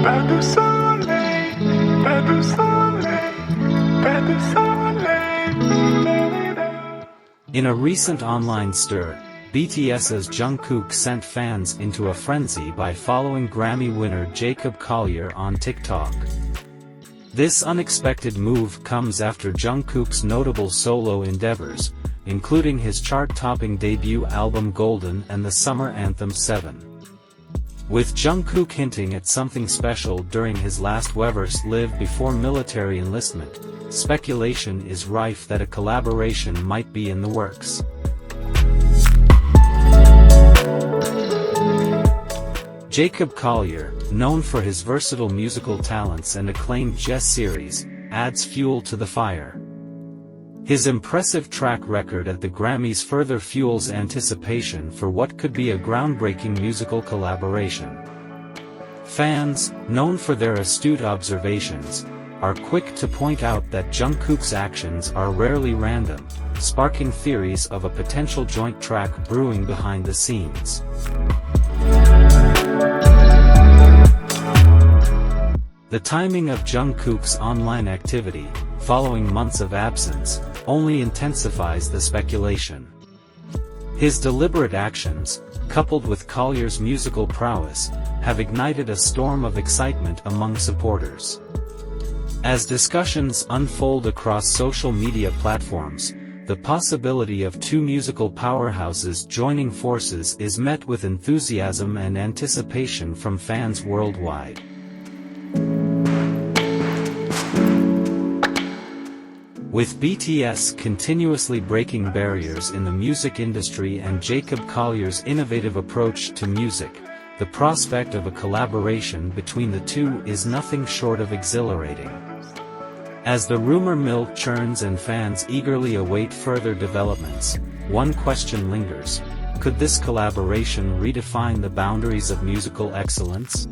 pas de soleil, pas de soleil, pas de soleil. In a recent online stir, BTS's Jungkook sent fans into a frenzy by following Grammy winner Jacob Collier on TikTok. This unexpected move comes after Jungkook's notable solo endeavors, including his chart-topping debut album Golden and the summer anthem 7. With Jungkook hinting at something special during his last Weverse Live before military enlistment, speculation is rife that a collaboration might be in the works. Jacob Collier, known for his versatile musical talents and acclaimed Jess series, adds fuel to the fire. His impressive track record at the Grammys further fuels anticipation for what could be a groundbreaking musical collaboration. Fans, known for their astute observations, are quick to point out that Jungkook's actions are rarely random, sparking theories of a potential joint track brewing behind the scenes. The timing of Jungkook's online activity, following months of absence, only intensifies the speculation. His deliberate actions, coupled with Collier's musical prowess, have ignited a storm of excitement among supporters. As discussions unfold across social media platforms, the possibility of two musical powerhouses joining forces is met with enthusiasm and anticipation from fans worldwide. With BTS continuously breaking barriers in the music industry and Jacob Collier's innovative approach to music, the prospect of a collaboration between the two is nothing short of exhilarating. As the rumor mill churns and fans eagerly await further developments, one question lingers: could this collaboration redefine the boundaries of musical excellence?